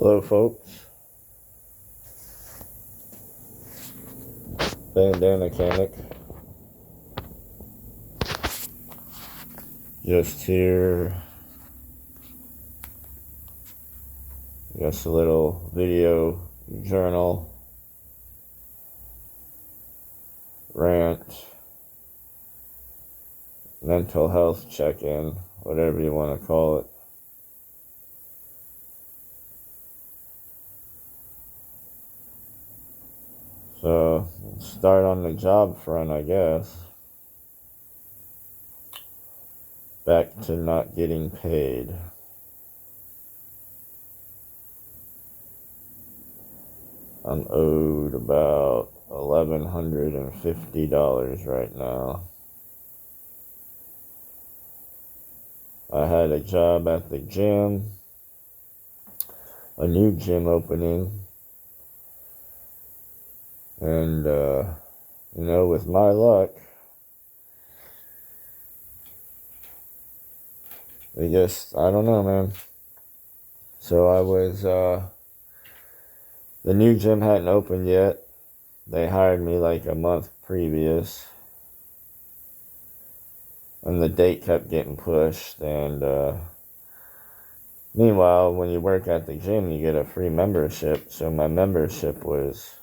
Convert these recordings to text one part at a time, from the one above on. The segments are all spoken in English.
Hello, folks. Bandana Mechanic. Just here. Just a little video journal, rant, mental health check-in, whatever you want to call it. So, start on the job front, I guess. Back to not getting paid. I'm owed about $1,150 right now. I had a job at the gym, a new gym opening, and, with my luck, I don't know, man. So the new gym hadn't opened yet. They hired me like a month previous. And the date kept getting pushed. And meanwhile, when you work at the gym, you get a free membership. So my membership was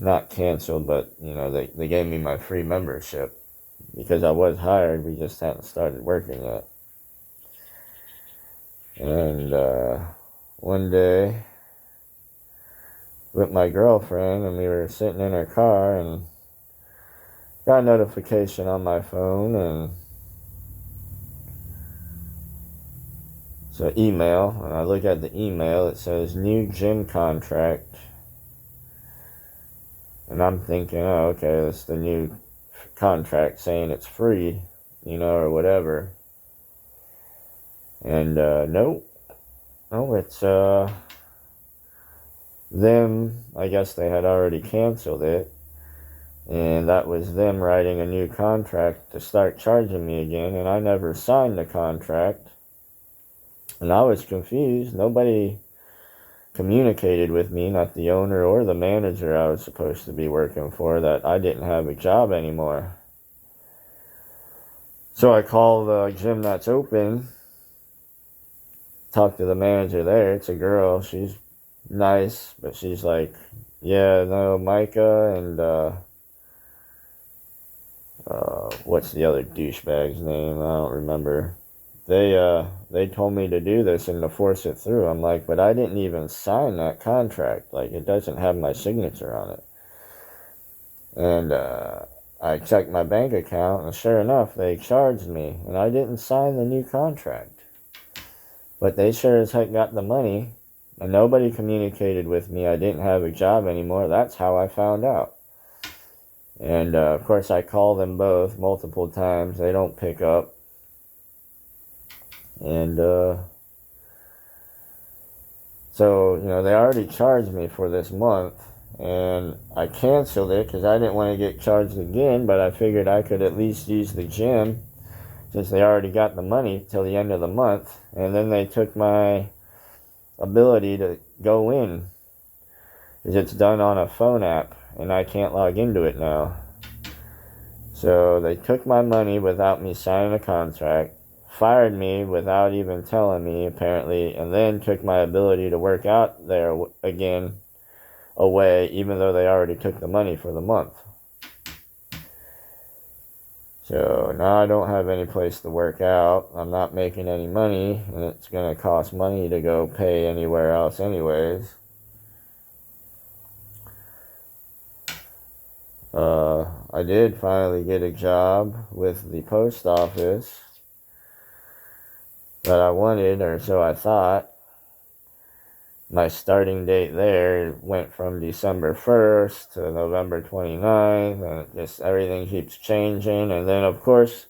not canceled, but, they gave me my free membership. Because I was hired, we just hadn't started working yet. And one day, with my girlfriend, and we were sitting in her car, and got a notification on my phone, and it's an email, and I look at the email, it says new gym contract, and I'm thinking, oh, okay, that's the new contract saying it's free, or whatever. And no, it's them. I guess they had already canceled it, and that was them writing a new contract to start charging me again, and I never signed the contract, and I was confused. Nobody communicated with me, not the owner or the manager I was supposed to be working for, that I didn't have a job anymore. So I call the gym that's open, talk to the manager there. It's a girl. She's nice, but she's like, yeah, no, Micah and what's the other douchebag's name? I don't remember. They told me to do this and to force it through. I'm like, but I didn't even sign that contract. Like, it doesn't have my signature on it. And I checked my bank account, and sure enough, they charged me, and I didn't sign the new contract. But they sure as heck got the money, and nobody communicated with me. I didn't have a job anymore. That's how I found out. And, of course, I call them both multiple times. They don't pick up. And, so, they already charged me for this month. And I canceled it because I didn't want to get charged again. But I figured I could at least use the gym, since they already got the money till the end of the month. And then they took my ability to go in, because it's done on a phone app, and I can't log into it now. So they took my money without me signing a contract, fired me without even telling me, apparently, and then took my ability to work out there again away, even though they already took the money for the month. So now I don't have any place to work out. I'm not making any money, and it's going to cost money to go pay anywhere else anyways. I did finally get a job with the post office that I wanted, or so I thought. My starting date there went from December 1st to November 29th, and just everything keeps changing. And then, of course,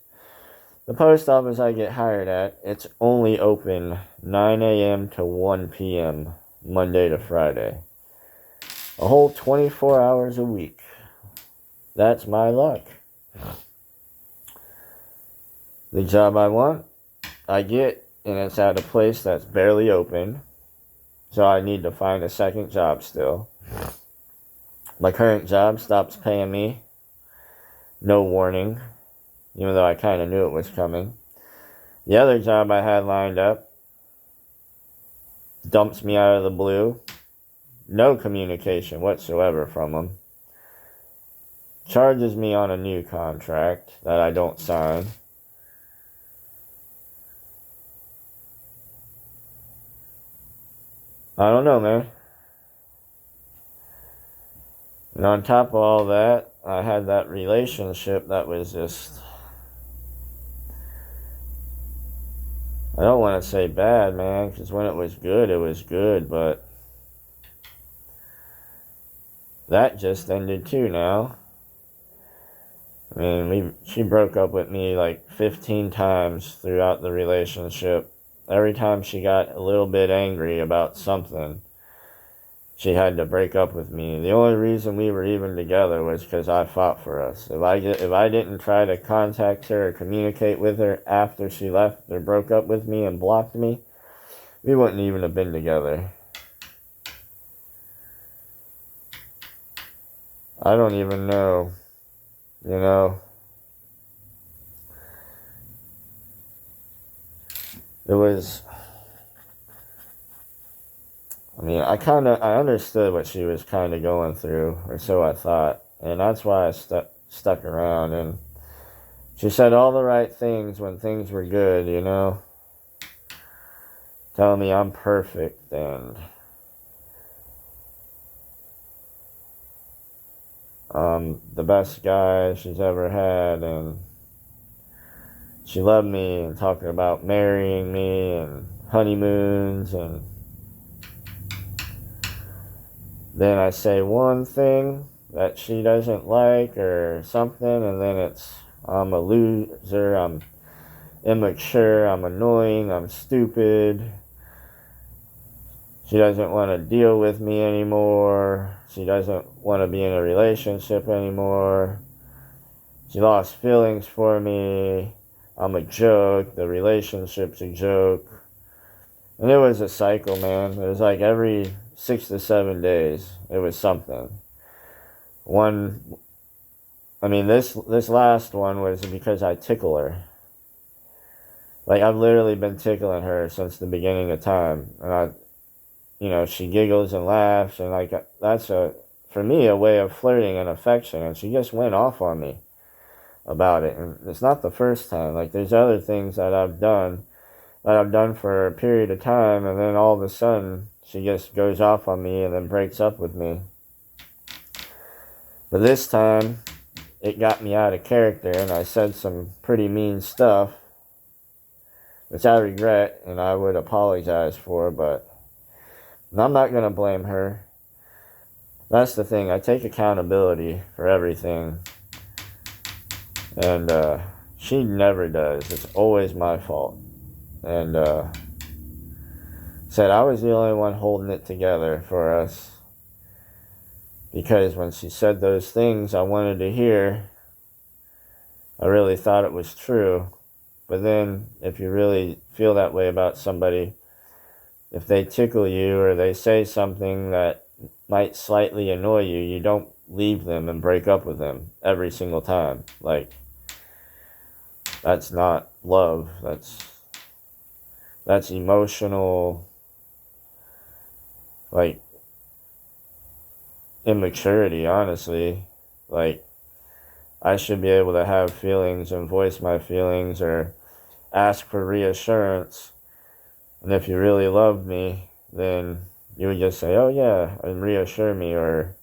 the post office I get hired at, it's only open 9 a.m. to 1 p.m. Monday to Friday. A whole 24 hours a week. That's my luck. The job I want, I get and it's at a place that's barely open. So I need to find a second job still. My current job stops paying me. No warning, even though I kind of knew it was coming. The other job I had lined up dumps me out of the blue. No communication whatsoever from them. Charges me on a new contract that I don't sign. I don't know, man. And on top of all that, I had that relationship that was just, I don't want to say bad, man, because when it was good, but that just ended too now. I mean, she broke up with me like 15 times throughout the relationship. Every time she got a little bit angry about something, she had to break up with me. The only reason we were even together was because I fought for us. If I didn't try to contact her or communicate with her after she left or broke up with me and blocked me, we wouldn't even have been together. I don't even know, you know. It was, I mean, I understood what she was kind of going through, or so I thought. And that's why I stuck around. And she said all the right things when things were good, you know. Telling me I'm perfect and the best guy she's ever had, and she loved me, and talking about marrying me and honeymoons. And then I say one thing that she doesn't like or something, and then it's, I'm a loser, I'm immature, I'm annoying, I'm stupid. She doesn't want to deal with me anymore. She doesn't want to be in a relationship anymore. She lost feelings for me. I'm a joke. The relationship's a joke. And it was a cycle, man. It was like every 6 to 7 days, it was something. This last one was because I tickle her. Like, I've literally been tickling her since the beginning of time. And she giggles and laughs, and like, that's for me, a way of flirting and affection. And she just went off on me about it. And it's not the first time. Like, there's other things that I've done for a period of time, and then all of a sudden she just goes off on me and then breaks up with me. But this time it got me out of character, and I said some pretty mean stuff, which I regret and I would apologize for, but I'm not going to blame her. That's the thing. I take accountability for everything. And she never does. It's always my fault. And said I was the only one holding it together for us. Because when she said those things I wanted to hear, I really thought it was true. But then, if you really feel that way about somebody, if they tickle you or they say something that might slightly annoy you, you don't leave them and break up with them every single time. Like, that's not love. That's emotional, like, immaturity, honestly. Like, I should be able to have feelings and voice my feelings or ask for reassurance. And if you really loved me, then you would just say, oh yeah, and reassure me, or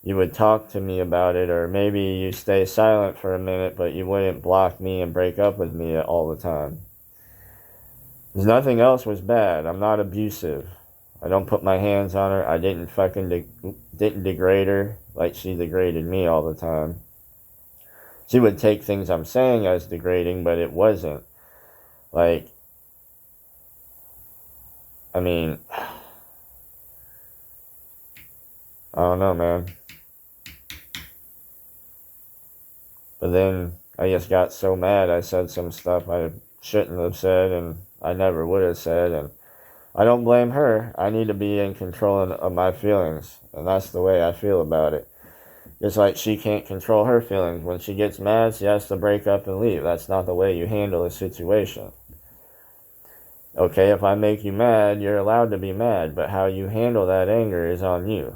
you would talk to me about it, or maybe you stay silent for a minute, but you wouldn't block me and break up with me all the time. Because nothing else was bad. I'm not abusive. I don't put my hands on her. I didn't didn't degrade her like she degraded me all the time. She would take things I'm saying as degrading, but it wasn't. Like, I mean, I don't know, man. But then I just got so mad I said some stuff I shouldn't have said, and I never would have said. And I don't blame her. I need to be in control of my feelings. And that's the way I feel about it. Just like she can't control her feelings. When she gets mad, she has to break up and leave. That's not the way you handle a situation. Okay, if I make you mad, you're allowed to be mad. But how you handle that anger is on you.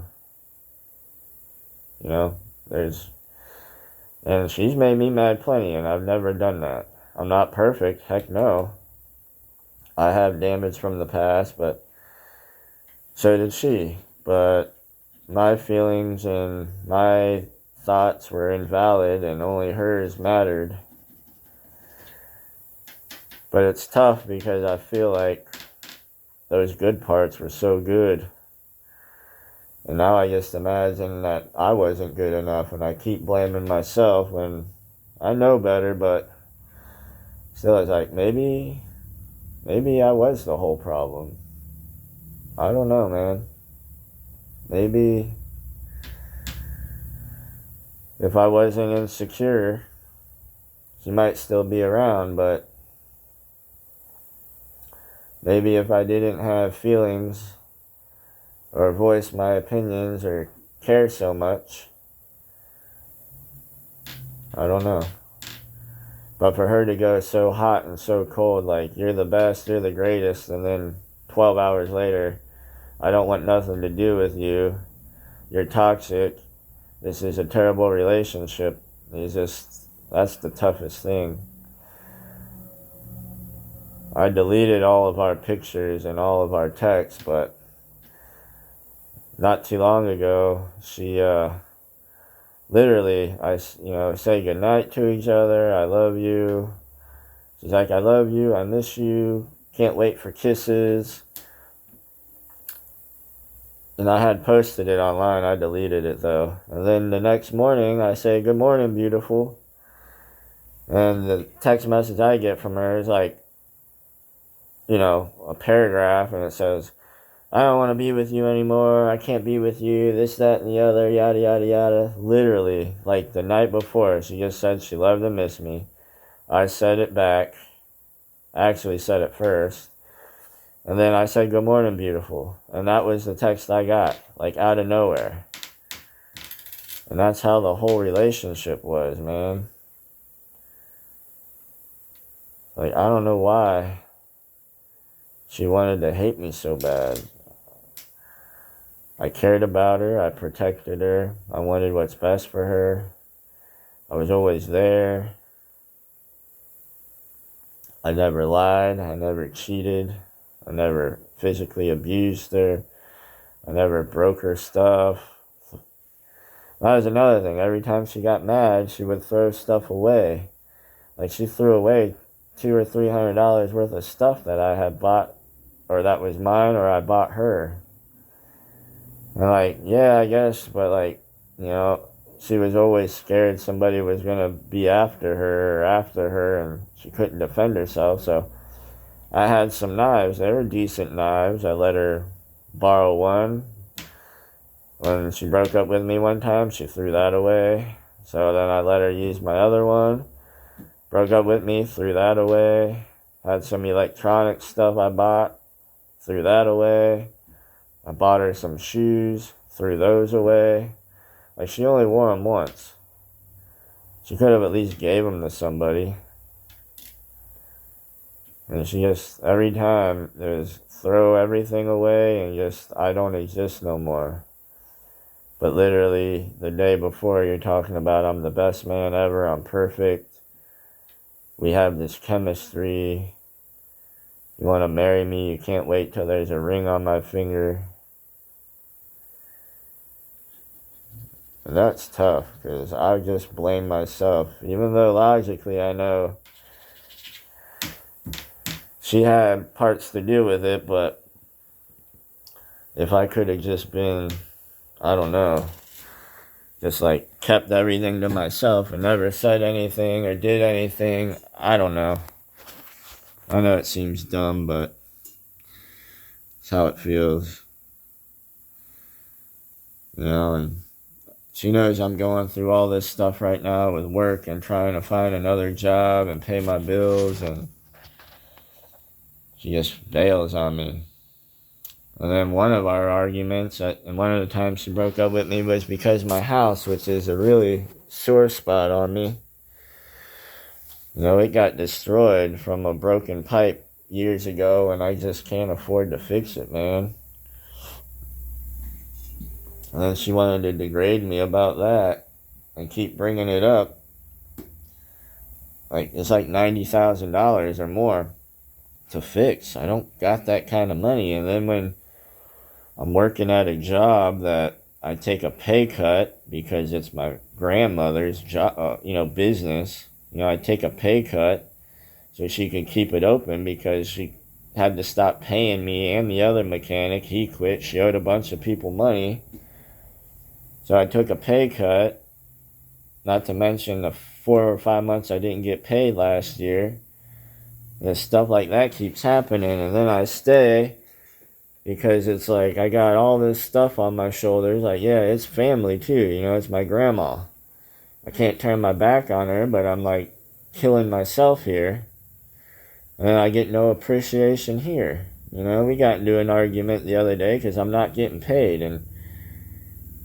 You know, and she's made me mad plenty, and I've never done that. I'm not perfect. Heck no. I have damage from the past, but so did she. But my feelings and my thoughts were invalid, and only hers mattered. But it's tough because I feel like those good parts were so good. And now I just imagine that I wasn't good enough, and I keep blaming myself when I know better, but still it's like, maybe I was the whole problem. I don't know, man. Maybe if I wasn't insecure, she might still be around, but maybe if I didn't have feelings or voice my opinions or care so much, I don't know. But for her to go so hot and so cold, like, you're the best, you're the greatest, and then 12 hours later, I don't want nothing to do with you, you're toxic, this is a terrible relationship, that's the toughest thing. I deleted all of our pictures and all of our texts, but not too long ago, she, literally, say goodnight to each other, I love you. She's like, I love you, I miss you, can't wait for kisses. And I had posted it online, I deleted it though. And then the next morning, I say, good morning, beautiful. And the text message I get from her is like, a paragraph, and it says, I don't want to be with you anymore, I can't be with you, this, that, and the other, yada, yada, yada. Literally, like the night before, she just said she loved and missed me. I said it back. I actually said it first. And then I said, good morning, beautiful. And that was the text I got, like out of nowhere. And that's how the whole relationship was, man. Like, I don't know why she wanted to hate me so bad. I cared about her, I protected her, I wanted what's best for her. I was always there. I never lied, I never cheated, I never physically abused her, I never broke her stuff. That was another thing. Every time she got mad, she would throw stuff away. Like, she threw away $200 or $300 worth of stuff that I had bought, or that was mine, or I bought her. And like, yeah, I guess, but she was always scared somebody was gonna be after her, and she couldn't defend herself, so I had some knives. They were decent knives. I let her borrow one. When she broke up with me one time, she threw that away. So then I let her use my other one. Broke up with me, threw that away. Had some electronic stuff I bought, threw that away. I bought her some shoes, threw those away. Like, she only wore them once. She could have at least gave them to somebody. And she just, every time, throw everything away and just, I don't exist no more. But literally, the day before, you're talking about, I'm the best man ever, I'm perfect. We have this chemistry. You want to marry me, you can't wait till there's a ring on my finger. And that's tough, because I just blame myself. Even though logically I know she had parts to do with it, but if I could have just been, I don't know, just like kept everything to myself and never said anything or did anything, I don't know. I know it seems dumb, but it's how it feels. And she knows I'm going through all this stuff right now with work and trying to find another job and pay my bills, and She just bails on me. And then one of our arguments, and one of the times she broke up with me, was because my house, which is a really sore spot on me, it got destroyed from a broken pipe years ago, and I just can't afford to fix it, man. And then she wanted to degrade me about that and keep bringing it up. It's like $90,000 or more to fix. I don't got that kind of money. And then when I'm working at a job that I take a pay cut because it's my grandmother's job, business. I take a pay cut so she could keep it open because she had to stop paying me and the other mechanic. He quit. She owed a bunch of people money. So I took a pay cut, not to mention the 4 or 5 months I didn't get paid last year. And stuff like that keeps happening, and then I stay because it's like I got all this stuff on my shoulders. Like, yeah, it's family too, it's my grandma. I can't turn my back on her, but I'm like killing myself here. And I get no appreciation here. We got into an argument the other day because I'm not getting paid, and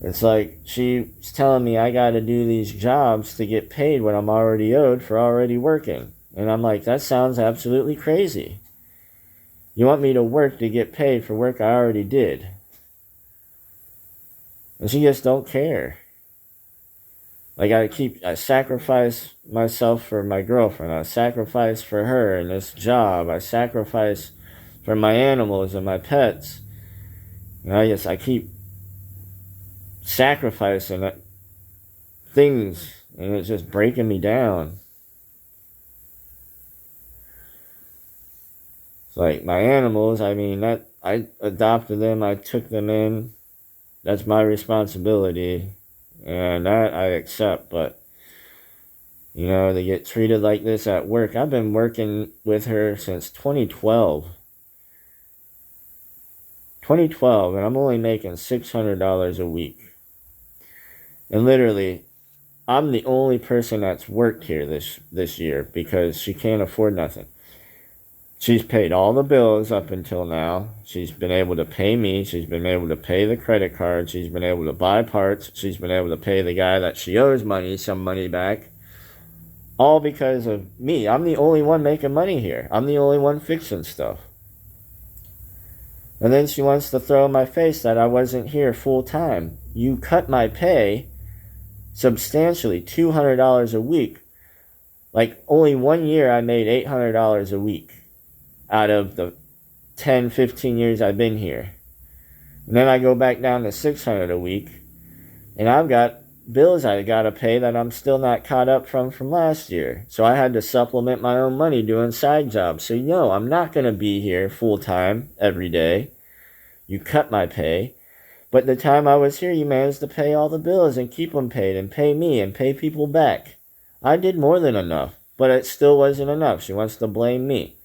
it's like she's telling me I got to do these jobs to get paid when I'm already owed for already working. And I'm like, that sounds absolutely crazy. You want me to work to get paid for work I already did. And she just don't care. I sacrifice myself for my girlfriend. I sacrifice for her and this job. I sacrifice for my animals and my pets. And I keep sacrificing things, and it's just breaking me down. It's like my animals, that I adopted them, I took them in. That's my responsibility, and that I accept. But they get treated like this at work. I've been working with her since 2012. 2012, and I'm only making $600 a week. And literally, I'm the only person that's worked here this year because she can't afford nothing. She's paid all the bills up until now. She's been able to pay me. She's been able to pay the credit card. She's been able to buy parts. She's been able to pay the guy that she owes some money back. All because of me. I'm the only one making money here. I'm the only one fixing stuff. And then she wants to throw in my face that I wasn't here full time. You cut my pay substantially, $200 a week. Like, only 1 year I made $800 a week out of the 10, 15 years I've been here. And then I go back down to $600 a week, and I've got bills I got to pay that I'm still not caught up from last year. So I had to supplement my own money doing side jobs. So, I'm not going to be here full time every day. You cut my pay. But the time I was here, you managed to pay all the bills and keep them paid and pay me and pay people back. I did more than enough, but it still wasn't enough. She wants to blame me.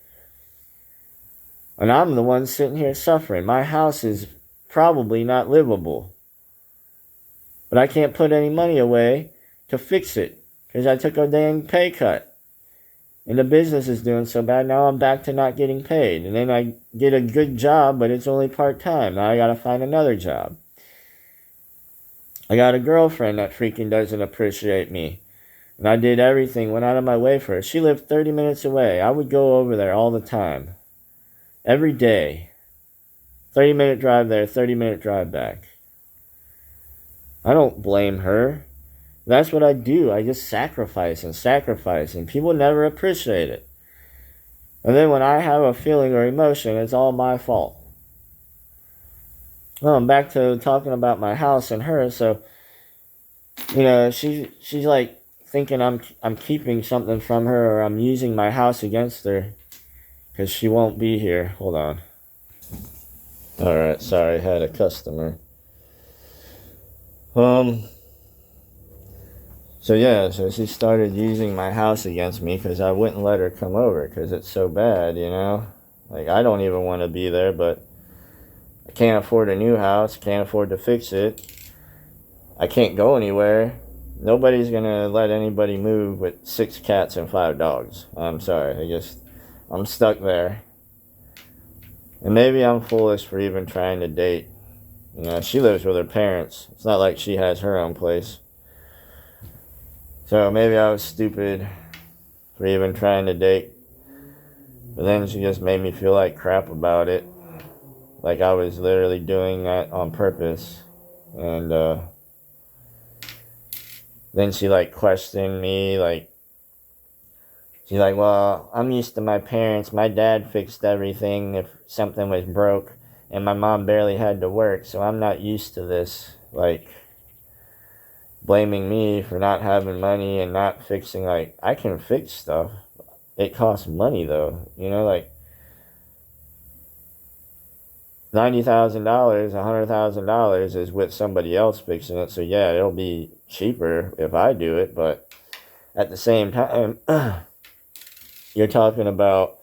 And I'm the one sitting here suffering. My house is probably not livable. But I can't put any money away to fix it because I took a dang pay cut. And the business is doing so bad, now I'm back to not getting paid. And then I get a good job, but it's only part-time. Now I gotta find another job. I got a girlfriend that freaking doesn't appreciate me. And I did everything, went out of my way for her. She lived 30 minutes away. I would go over there all the time. Every day. 30-minute drive there, 30-minute drive back. I don't blame her. That's what I do. I just sacrifice, and people never appreciate it. And then when I have a feeling or emotion, it's all my fault. Well, I'm back to talking about my house and her. So, she's like thinking I'm keeping something from her, or I'm using my house against her because she won't be here. Hold on. All right, sorry, I had a customer. So she started using my house against me because I wouldn't let her come over because it's so bad, Like, I don't even want to be there, but I can't afford a new house, can't afford to fix it. I can't go anywhere. Nobody's going to let anybody move with 6 cats and 5 dogs. I'm sorry, I'm stuck there. And maybe I'm foolish for even trying to date. You know, she lives with her parents. It's not like she has her own place. So maybe I was stupid for even trying to date. But then she just made me feel like crap about it. Like I was literally doing that on purpose. And then she like questioned me, like, she's like, well, I'm used to my parents. My dad fixed everything if something was broke. And my mom barely had to work. So I'm not used to this. Like, blaming me for not having money and not fixing. Like, I can fix stuff. It costs money, though. You know, like, $90,000, $100,000 is with somebody else fixing it. So, yeah, it'll be cheaper if I do it. But at the same time, you're talking about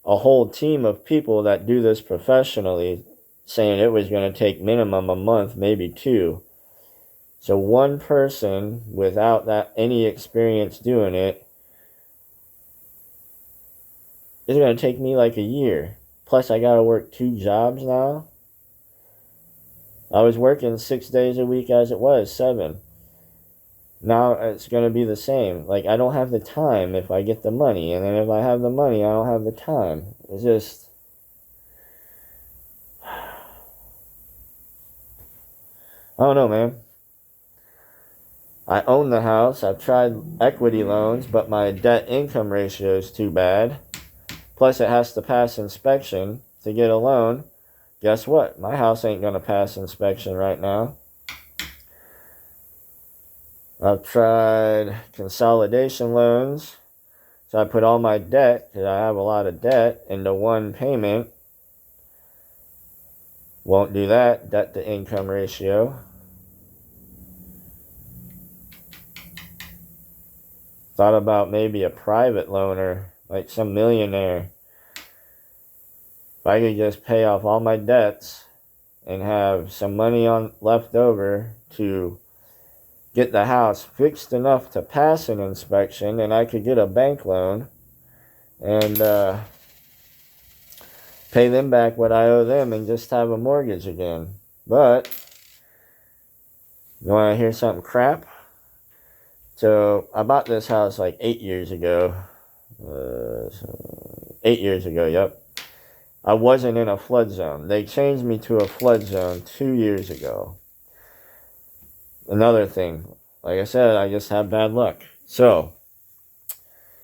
a whole team of people that do this professionally, saying it was going to take minimum a month, maybe two. So one person without that any experience doing it is going to take me like a year. Plus I got to work 2 jobs now. I was working 6 days a week as it was, 7. Now it's going to be the same. Like, I don't have the time if I get the money. And then if I have the money, I don't have the time. It's just... I don't know, man. I own the house. I've tried equity loans, but my debt-income ratio is too bad. Plus, it has to pass inspection to get a loan. Guess what? My house ain't going to pass inspection right now. I've tried consolidation loans. So I put all my debt, because I have a lot of debt, into one payment. Won't do that. Debt-to-income ratio. Thought about maybe a private loaner, like some millionaire. If I could just pay off all my debts and have some money left over to get the house fixed enough to pass an inspection, and I could get a bank loan and pay them back what I owe them and just have a mortgage again. But you want to hear something crap? So I bought this house like 8 years ago. 8 years ago, yep. I wasn't in a flood zone. They changed me to a flood zone 2 years ago. Another thing, like I said, I just have bad luck. So,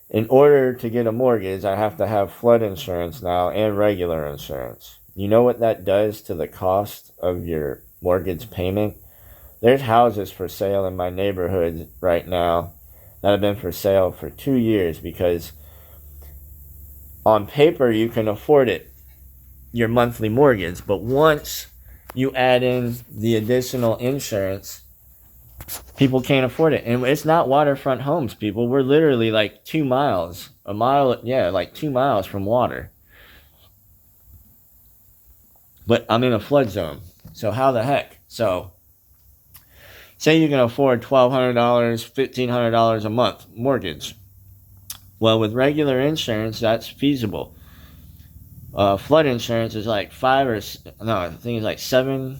in order to get a mortgage, I have to have flood insurance now and regular insurance. You know what that does to the cost of your mortgage payment? There's houses for sale in my neighborhood right now that have been for sale for 2 years because on paper you can afford it, your monthly mortgage. But once you add in the additional insurance, people can't afford it. And it's not waterfront homes, people. We're literally like 2 miles, like 2 miles from water. But I'm in a flood zone. So how the heck? So say you can afford $1,200, $1,500 a month mortgage. Well, with regular insurance, that's feasible. Flood insurance is like 5 or 7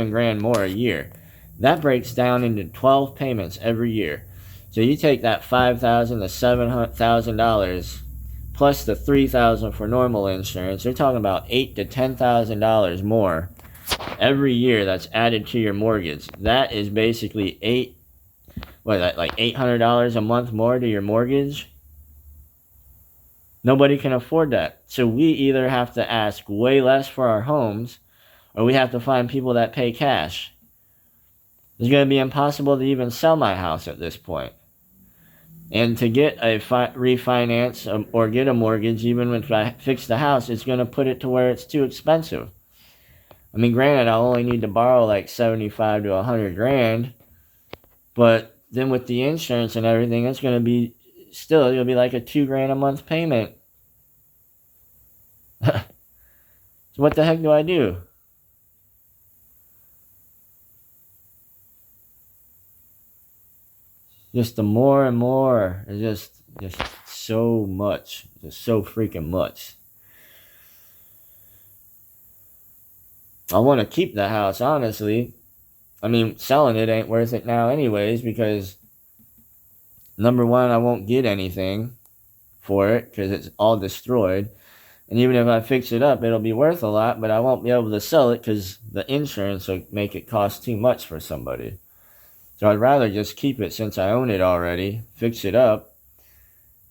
grand more a year. That breaks down into 12 payments every year. So you take that $5,000 to $7,000 plus the $3,000 for normal insurance. You're talking about $8,000 to $10,000 more every year that's added to your mortgage. That is basically $800 a month more to your mortgage. Nobody can afford that. So we either have to ask way less for our homes, or we have to find people that pay cash. It's going to be impossible to even sell my house at this point. And to get a refinance or get a mortgage, even if I fix the house, it's going to put it to where it's too expensive. I mean, granted, I'll only need to borrow like 75 to 100 grand, but then with the insurance and everything, it's going to be it'll be like a 2 grand a month payment. So what the heck do I do? Just the more and more, it's just so much, just so freaking much. I want to keep the house, honestly. I mean, selling it ain't worth it now anyways, because number one, I won't get anything for it because it's all destroyed. And even if I fix it up, it'll be worth a lot, but I won't be able to sell it because the insurance will make it cost too much for somebody. So I'd rather just keep it since I own it already, fix it up,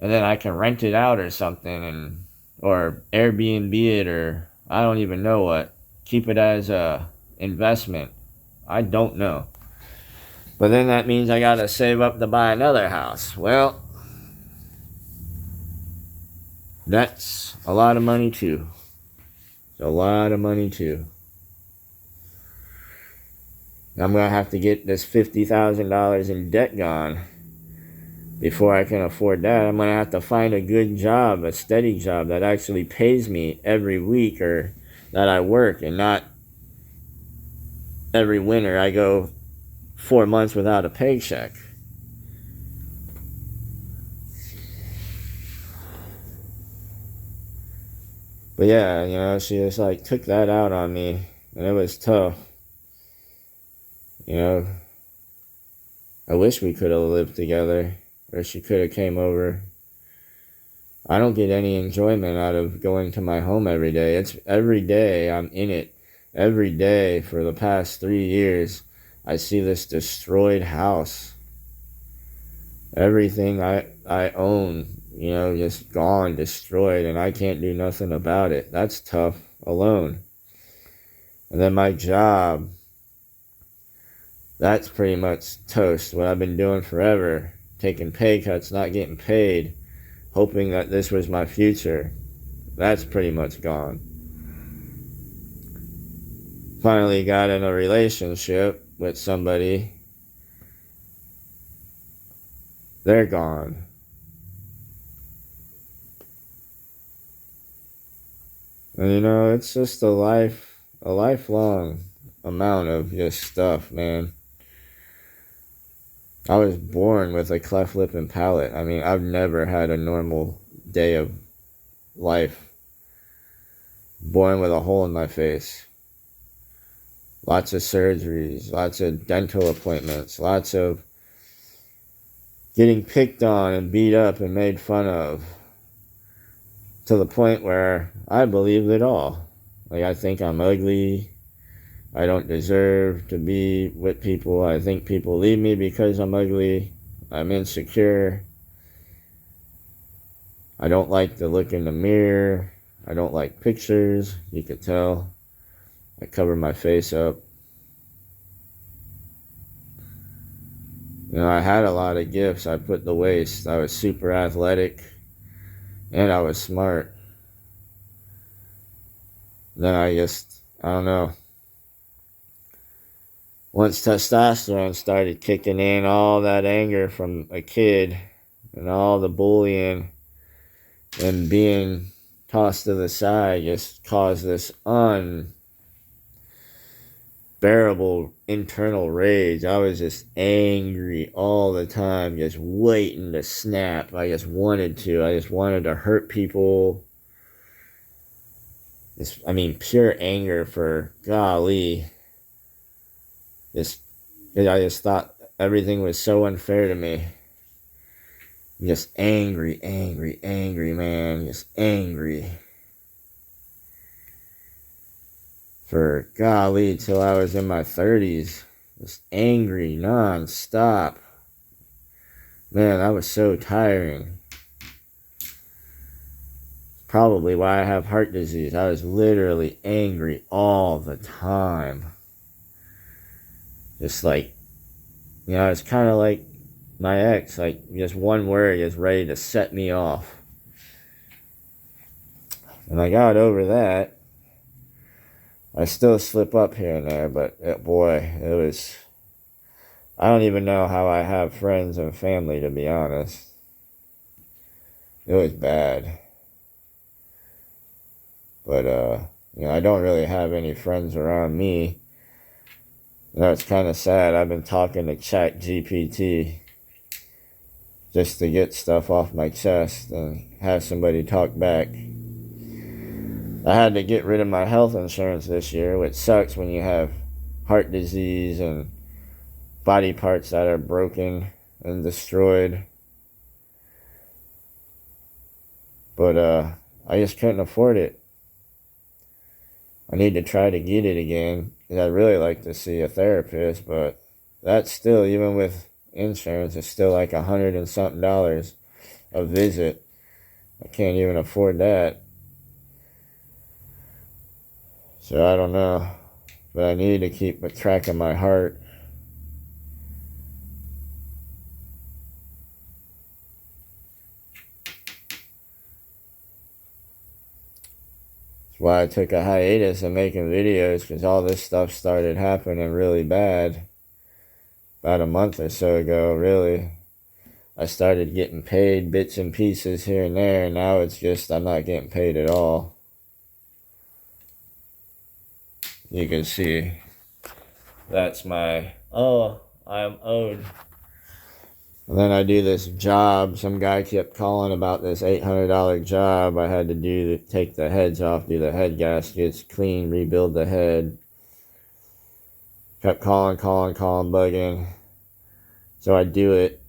and then I can rent it out or something, or Airbnb it, or I don't even know what. Keep it as a investment. I don't know. But then that means I gotta save up to buy another house. Well, that's a lot of money too. It's a lot of money too. I'm gonna have to get this $50,000 in debt gone before I can afford that. I'm gonna have to find a good job, a steady job that actually pays me every week, or that I work, and not every winter I go 4 months without a paycheck. But yeah, you know, she just like took that out on me, and it was tough. You know, I wish we could have lived together, or she could have came over. I don't get any enjoyment out of going to my home every day. It's every day I'm in it. Every day for the past 3 years, I see this destroyed house. Everything I own, you know, just gone, destroyed, and I can't do nothing about it. That's tough alone. And then my job, that's pretty much toast. What I've been doing forever, taking pay cuts, not getting paid, hoping that this was my future, that's pretty much gone. Finally got in a relationship with somebody. They're gone. And you know, it's just a lifelong amount of just stuff, man. I was born with a cleft lip and palate. I mean, I've never had a normal day of life. Born with a hole in my face. Lots of surgeries, lots of dental appointments, lots of getting picked on and beat up and made fun of, to the point where I believed it all. Like, I think I'm ugly. I don't deserve to be with people. I think people leave me because I'm ugly. I'm insecure. I don't like to look in the mirror. I don't like pictures. You could tell. I cover my face up. You know, I had a lot of gifts. I put the waste. I was super athletic. And I was smart. Then I don't know. Once testosterone started kicking in, all that anger from a kid and all the bullying and being tossed to the side just caused this unbearable internal rage. I was just angry all the time, just waiting to snap. I just wanted to hurt people. Pure anger for golly. I just thought everything was so unfair to me. Just angry, man. Just angry. For golly, till I was in my 30s. Just angry, non-stop. Man, that was so tiring. Probably why I have heart disease. I was literally angry all the time. Just like, you know, it's kind of like my ex, like just one word is ready to set me off. And I got over that. I still slip up here and there, but I don't even know how I have friends and family, to be honest. It was bad. But, you know, I don't really have any friends around me. You know, it's kind of sad. I've been talking to ChatGPT just to get stuff off my chest and have somebody talk back. I had to get rid of my health insurance this year, which sucks when you have heart disease and body parts that are broken and destroyed. But I just couldn't afford it. I need to try to get it again, because I'd really like to see a therapist, but that's still, even with insurance, it's still like $100 and something a visit. I can't even afford that. So I don't know, but I need to keep a track of my heart. That's why I took a hiatus in making videos, because all this stuff started happening really bad. About a month or so ago, really. I started getting paid bits and pieces here and there, and now it's just I'm not getting paid at all. You can see that's my, oh, I'm owed. And then I do this job. Some guy kept calling about this $800 job I had to do to take the heads off, do the head gaskets, clean, rebuild the head. Kept calling, bugging. So I do it,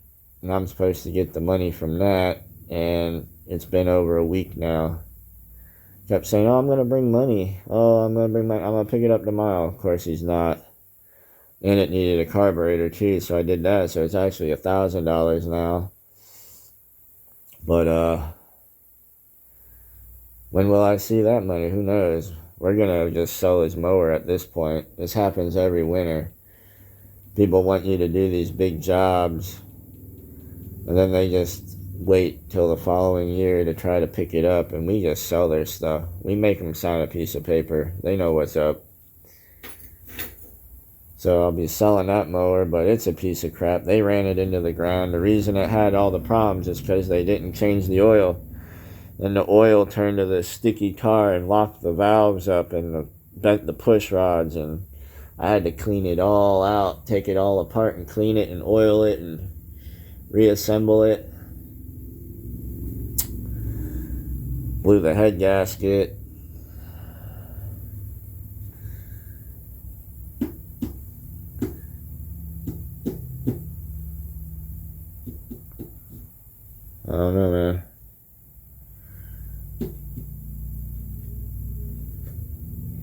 and I'm supposed to get the money from that, and it's been over a week now. Kept saying, oh, I'm going to bring money. Oh, I'm going to pick it up tomorrow. Of course, he's not. And it needed a carburetor, too, so I did that. So it's actually $1,000 now. But, when will I see that money? Who knows? We're going to just sell his mower at this point. This happens every winter. People want you to do these big jobs, and then they just wait till the following year to try to pick it up, and we just sell their stuff. We make them sign a piece of paper. They know what's up. So I'll be selling that mower, but it's a piece of crap. They ran it into the ground. The reason it had all the problems is because they didn't change the oil. And the oil turned to this sticky tar and locked the valves up and bent the push rods, and I had to clean it all out, take it all apart and clean it and oil it and reassemble it. Blew the head gasket. I don't know, man.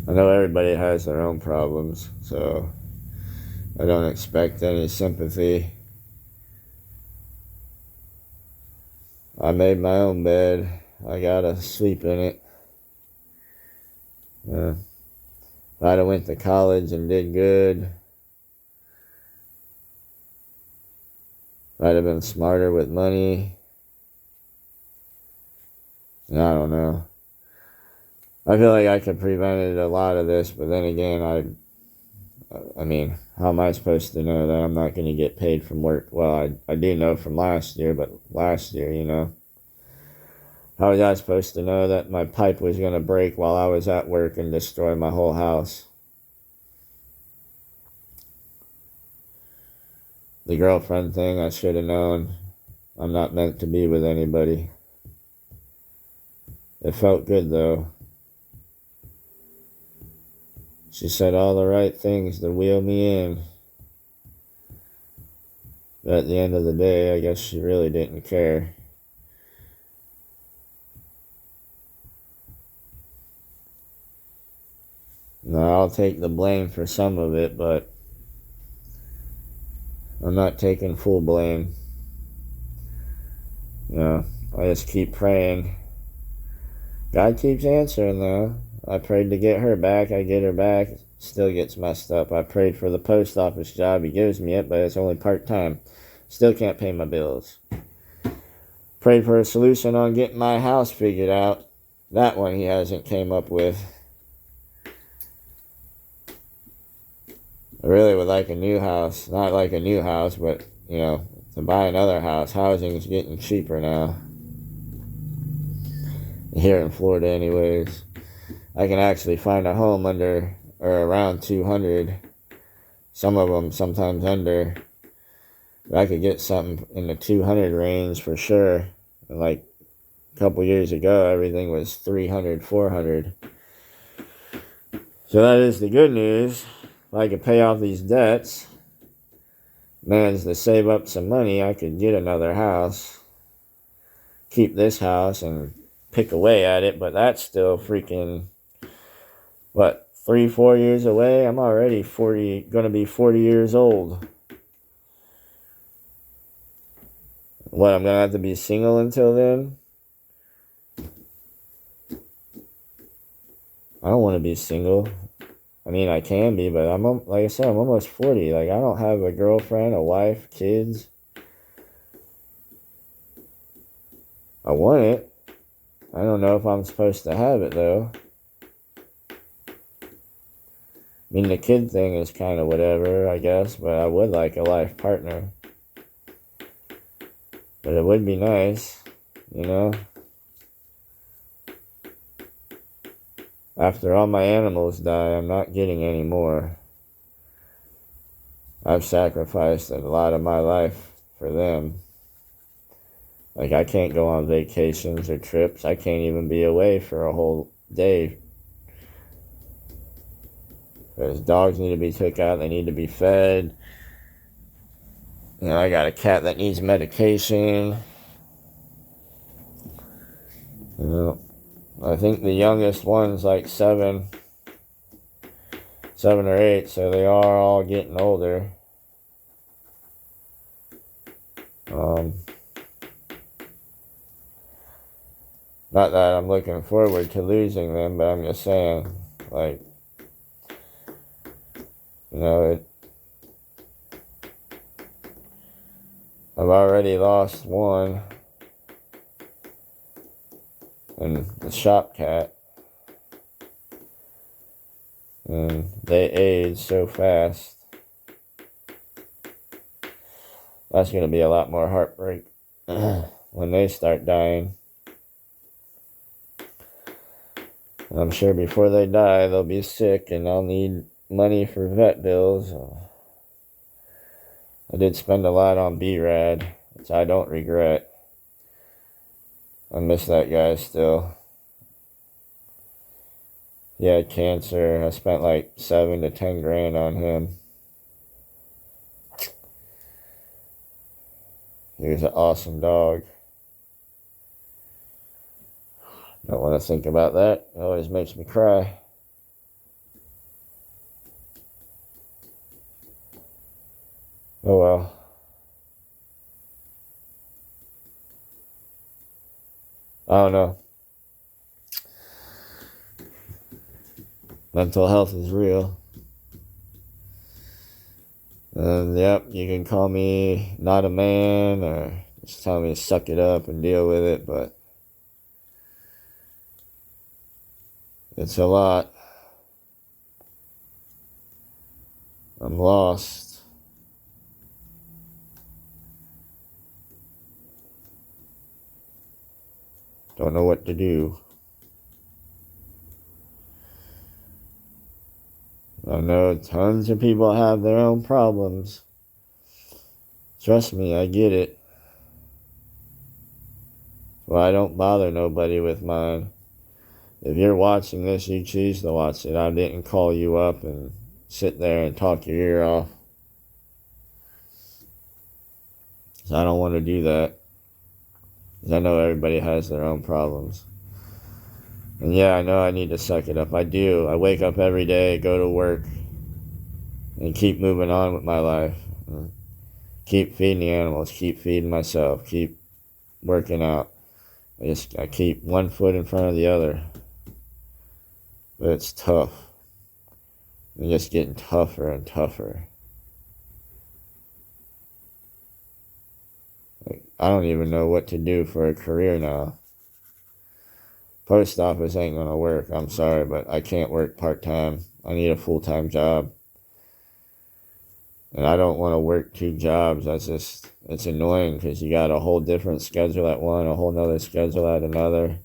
I know everybody has their own problems, so I don't expect any sympathy. I made my own bed. I gotta sleep in it. If I'd have went to college and did good, if I'd have been smarter with money, I don't know. I feel like I could prevented a lot of this, but then again, I mean, how am I supposed to know that I'm not going to get paid from work? Well, I do know from last year, but last year, you know. How was I supposed to know that my pipe was going to break while I was at work and destroy my whole house? The girlfriend thing, I should have known. I'm not meant to be with anybody. It felt good, though. She said all the right things to wheel me in. But at the end of the day, I guess she really didn't care. Now, I'll take the blame for some of it, but I'm not taking full blame. You know, I just keep praying. God keeps answering, though. I prayed to get her back. I get her back. Still gets messed up. I prayed for the post office job. He gives me it, but it's only part-time. Still can't pay my bills. Prayed for a solution on getting my house figured out. That one he hasn't came up with. I really would like a new house. Not like a new house, but, you know, to buy another house. Housing is getting cheaper now. Here in Florida, anyways. I can actually find a home under or around 200. Some of them sometimes under. But I could get something in the 200 range for sure. And like a couple years ago, everything was 300, 400. So that is the good news. If I could pay off these debts, managed to save up some money, I could get another house, keep this house, and pick away at it. But that's still freaking, what, 3-4 years away? I'm already gonna be 40 years old. What, I'm gonna have to be single until then? I don't want to be single. I mean, I can be, but like I said, I'm almost 40. Like, I don't have a girlfriend, a wife, kids. I want it. I don't know if I'm supposed to have it, though. I mean, the kid thing is kind of whatever, I guess, but I would like a life partner. But it would be nice, you know? After all my animals die, I'm not getting any more. I've sacrificed a lot of my life for them. Like, I can't go on vacations or trips. I can't even be away for a whole day. Because dogs need to be took out. They need to be fed. You know, I got a cat that needs medication. You know, I think the youngest one's like 7 or 8, so they are all getting older. Not that I'm looking forward to losing them, but I'm just saying, like, you know, I've already lost one, and the shop cat, and they age so fast. That's going to be a lot more heartbreak when they start dying. And I'm sure before they die, they'll be sick, and I'll need money for vet bills. I did spend a lot on B-Rad, which I don't regret. I miss that guy still. He had cancer. I spent like 7 to 10 grand on him. He was an awesome dog. Don't want to think about that. It always makes me cry. Oh well. I don't know. Mental health is real. And yep, you can call me not a man or just tell me to suck it up and deal with it, but it's a lot. I'm lost. Don't know what to do. I know tons of people have their own problems. Trust me, I get it. Well, I don't bother nobody with mine. If you're watching this, you choose to watch it. I didn't call you up and sit there and talk your ear off. So I don't want to do that. Because I know everybody has their own problems. And yeah, I know I need to suck it up. I do. I wake up every day, go to work, and keep moving on with my life. Keep feeding the animals, keep feeding myself, keep working out. I keep one foot in front of the other. But it's tough. It's just getting tougher and tougher. Like, I don't even know what to do for a career now. Post office ain't gonna work. I'm sorry, but I can't work part-time. I need a full-time job. And I don't want to work 2 jobs. It's annoying because you got a whole different schedule at one, a whole nother schedule at another.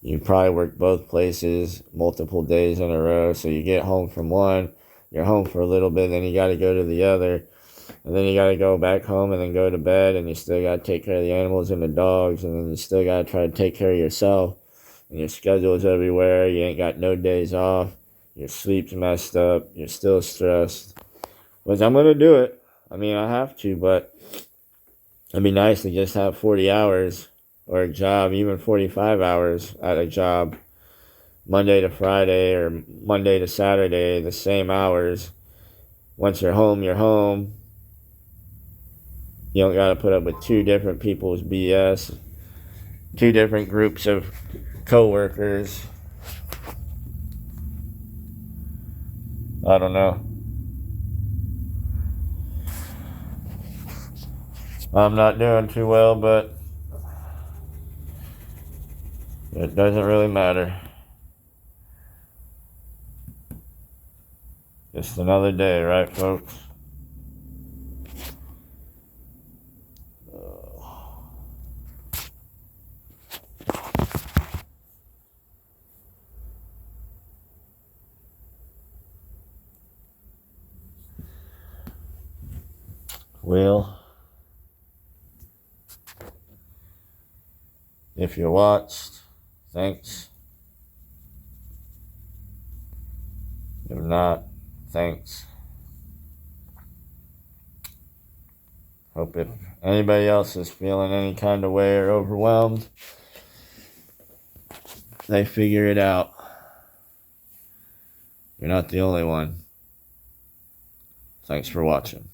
You probably work both places multiple days in a row. So you get home from one, you're home for a little bit, then you got to go to the other. And then you got to go back home and then go to bed, and you still got to take care of the animals and the dogs, and then you still got to try to take care of yourself. And your schedule's everywhere. You ain't got no days off. your sleep's messed up, you're still stressed. Which I'm going to do it. I mean, I have to, but it'd be nice to just have 40 hours or a job, even 45 hours at a job, Monday to Friday or Monday to Saturday, the same hours. Once you're home, you're home. You don't got to put up with two different people's BS, two different groups of coworkers. I don't know. I'm not doing too well, but it doesn't really matter. Just another day, right, folks? Well, if you watched, thanks. If not, thanks. Hope if anybody else is feeling any kind of way or overwhelmed, they figure it out. You're not the only one. Thanks for watching.